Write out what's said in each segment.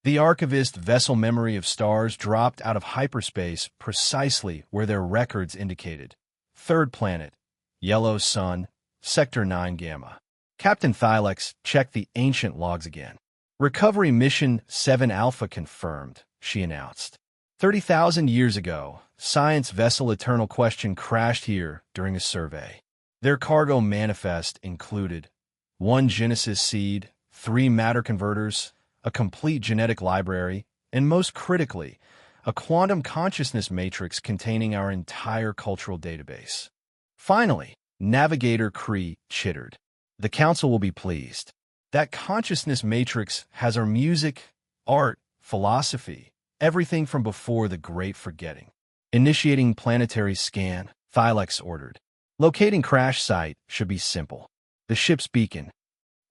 The archivist vessel memory of stars dropped out of hyperspace precisely where their records indicated. Third planet, yellow sun, Sector 9 Gamma. Captain Thylex checked the ancient logs again. Recovery Mission 7 Alpha confirmed, she announced. 30,000 years ago, science vessel Eternal Question crashed here during a survey. Their cargo manifest included 1 Genesis seed, 3 matter converters, a complete genetic library, and most critically, a quantum consciousness matrix containing our entire cultural database. Finally, Navigator Cree chittered. The Council will be pleased. That consciousness matrix has our music, art, philosophy, everything from before the Great Forgetting. Initiating planetary scan, Thylex ordered. Locating crash site should be simple. The ship's beacon.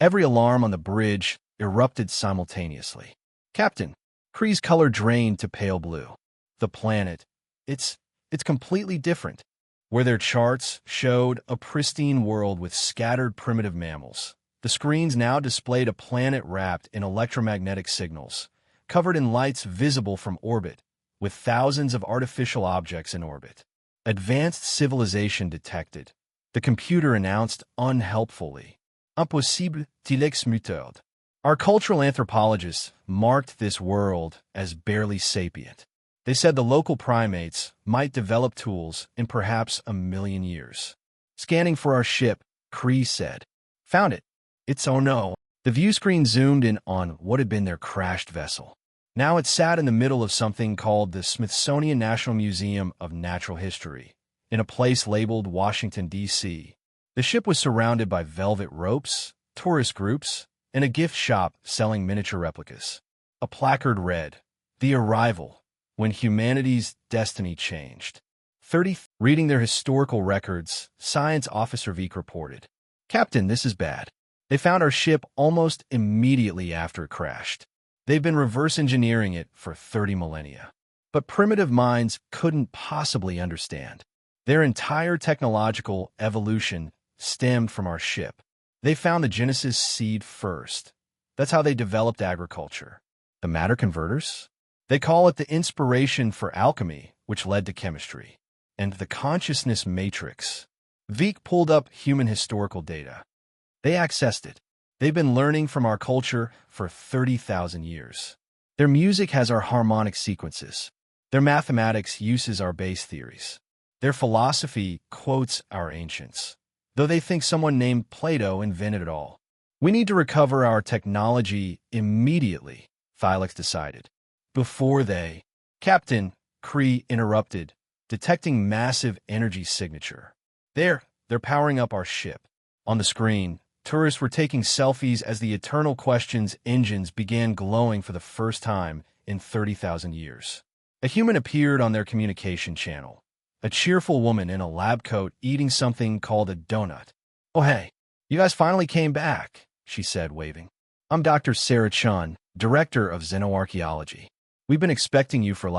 Every alarm on the bridge erupted simultaneously. Captain, Cree's color drained to pale blue. The planet, it's completely different. Where their charts showed a pristine world with scattered primitive mammals, the screens now displayed a planet wrapped in electromagnetic signals, covered in lights visible from orbit, with thousands of artificial objects in orbit. Advanced civilization detected. The computer announced unhelpfully. Impossible tilex muted. Our cultural anthropologists marked this world as barely sapient. They said the local primates might develop tools in perhaps 1,000,000 years. Scanning for our ship, Cree said. Found it. It's oh no. The view screen zoomed in on what had been their crashed vessel. Now it sat in the middle of something called the Smithsonian National Museum of Natural History, in a place labeled Washington, D.C. The ship was surrounded by velvet ropes, tourist groups, and a gift shop selling miniature replicas. A placard read, "The Arrival, when humanity's destiny changed." Reading their historical records, Science Officer Veek reported, "Captain, this is bad. They found our ship almost immediately after it crashed. They've been reverse engineering it for 30 millennia. But primitive minds couldn't possibly understand. Their entire technological evolution stemmed from our ship. They found the Genesis seed first. That's how they developed agriculture. The matter converters? They call it the inspiration for alchemy, which led to chemistry. And the consciousness matrix. Veek pulled up human historical data. They accessed it. They've been learning from our culture for 30,000 years. Their music has our harmonic sequences. Their mathematics uses our base theories. Their philosophy quotes our ancients. Though they think someone named Plato invented it all. We need to recover our technology immediately, Thylex decided. Before they... Captain, Cree interrupted, detecting massive energy signature. They're powering up our ship. On the screen, tourists were taking selfies as the Eternal Question's engines began glowing for the first time in 30,000 years. A human appeared on their communication channel. A cheerful woman in a lab coat eating something called a donut. "Oh hey, you guys finally came back," she said, waving. "I'm Dr. Sarah Chun, Director of Xenoarchaeology. We've been expecting you for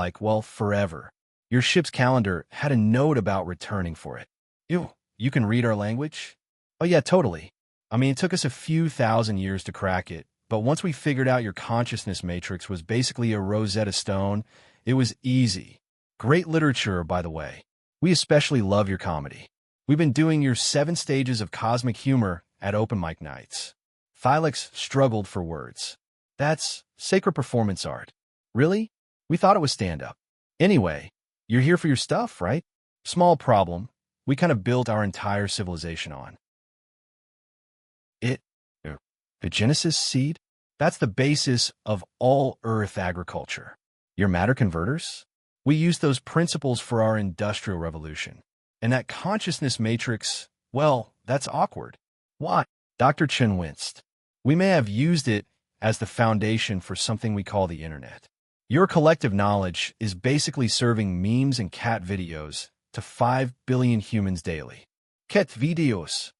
forever. Your ship's calendar had a note about returning for it." You can read our language?" "Oh yeah, totally. I mean, it took us a few thousand years to crack it, but once we figured out your consciousness matrix was basically a Rosetta Stone, it was easy. Great literature, by the way. We especially love your comedy. We've been doing your 7 stages of cosmic humor at open mic nights." Thylex struggled for words. "That's sacred performance art." "Really? We thought it was stand-up. Anyway, you're here for your stuff, right?" "Small problem. We kind of built our entire civilization on it. The Genesis seed? That's the basis of all Earth agriculture. Your matter converters? We used those principles for our industrial revolution. And that consciousness matrix, well, that's awkward." "Why?" Dr. Chen winced. "We may have used it as the foundation for something we call the internet. Your collective knowledge is basically serving memes and cat videos to 5 billion humans daily. Cat videos.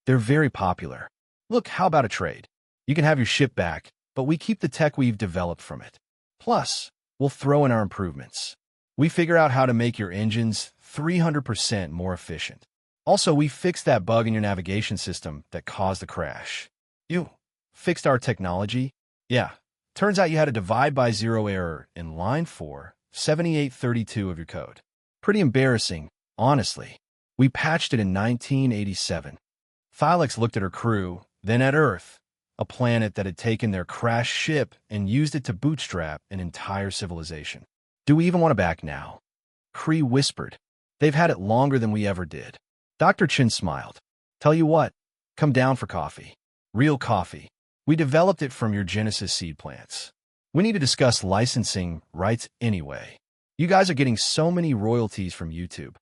They're very popular. Look, how about a trade? You can have your ship back, but we keep the tech we've developed from it. Plus, we'll throw in our improvements. We figure out how to make your engines 300% more efficient. Also, we fixed that bug in your navigation system that caused the crash." "You fixed our technology?" "Yeah, Turns out you had a divide by zero error in line 4, 7832 of your code. Pretty embarrassing, honestly. We patched it in 1987. Thylex looked at her crew, then at Earth, a planet that had taken their crashed ship and used it to bootstrap an entire civilization. Do we even want it back now? Cree whispered. They've had it longer than we ever did. Dr. Chin smiled. Tell you what, come down for coffee. Real coffee. We developed it from your Genesis seed plants. We need to discuss licensing rights anyway. You guys are getting so many royalties from YouTube.